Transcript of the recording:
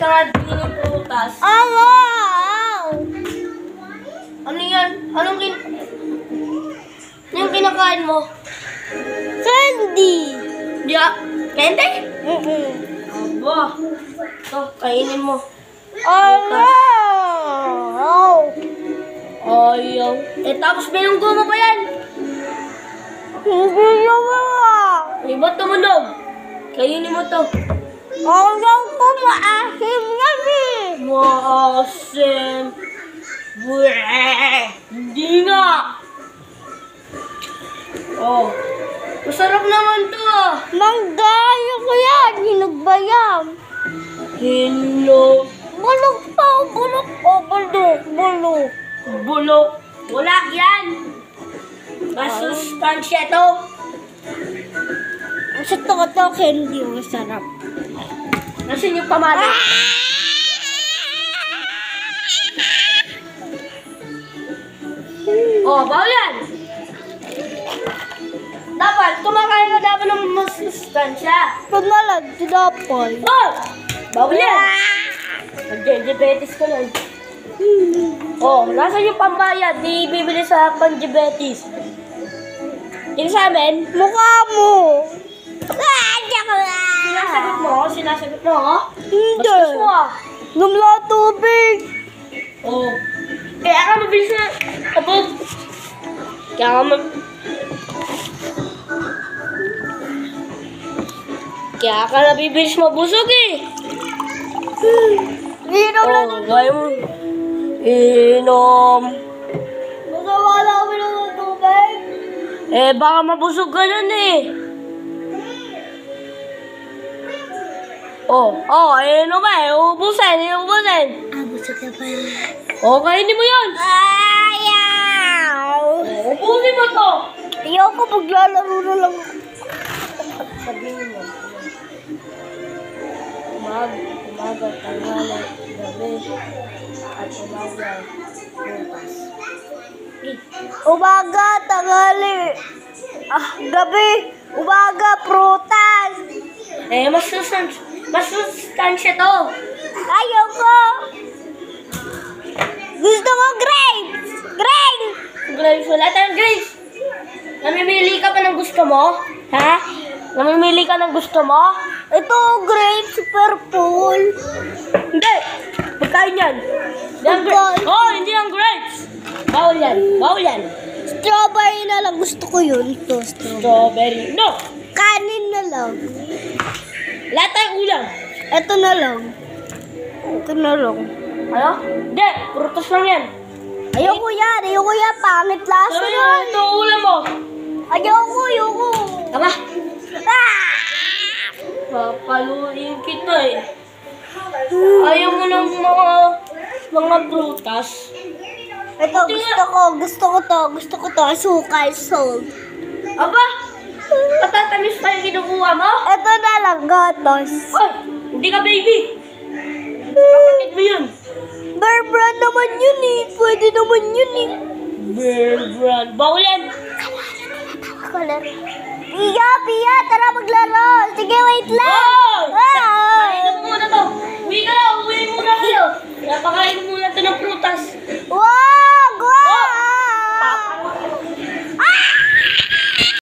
mga dining prutas. Ano yan? Anong yung kinakain mo? Candy. Candy? Aba. Ito, kainin mo. Ayaw. Tapos binunggo mo pa yan. Hindi naman. Ba't tumunog? Kainin mo to. Ayaw ko, maasim yan eh. Maasim. Hindi nga. Masarap naman to. Manggaya ko yan. Hinog ba yan? Hinog. Bulok pa. Bulok. Bulok. Wala yan. Masustansya to. Sa to, candy. Masarap. Nasaan yung pamalo? Bawal yan. Dapat, kumakain ka dapat ng masustansya. Pag nalag, dapat. Bawal yan. Mag-diabetes ka lang. Nasaan yung pambayad? Di bibili sa pang-diabetes. Yung sa amin? Mukha mo. Sinasagot mo, Hindi. Bastos mo, Namla tubig. Kaya ka mabilis na. Kaya ka nabibilis mabusog eh. Inom lang. Kaya mo. Inom. Masama namin ng tubig. Baka mabusog ka nun eh. Inom ubusin. Busog na ba? Kainin mo yun. Ayaw. Ubusin mo to. Ayoko, maglalaro na lang. Sabihin mo. Umaga, tanghali, gabi, at umaga, bukas. Umaga, tanghali. Gabi. Umaga, prutas. Masustansya to. Ayoko. Gusto ko grapes. Grapes, wala tayong grapes. Namimili ka pa ng gusto mo? Ha? Namimili ka ng gusto mo? Ito, grapes, purple. Hindi. Pagkain yan. Hindi ang grapes. Bawal yan. Strawberry na lang. Gusto ko yun. Ito, Strawberry. No. Kanin na lang. Lahat tayong ulam. Ito na lang. Ano? Hindi. Prutas lang yan. Ayoko yan. Pangit lasa Sabi na. mo, ito ulam mo. Ayoko. Tama. Papaluin kita eh. Ayaw mo ng mga prutas. Ito, gusto ko to. Asukal, salt. Aba, patatamis pa yung kinukuha mo? Ito na lang, gatos. Hindi ka baby. Kapatid mo yun. Bear brand naman yun eh. Pwede naman yun eh. Bear brand. Bawal yan. Pia, tara maglaro. Sige, wait lang. Painom muna to. Uwi muna kayo. Napakain muna to ng prutas.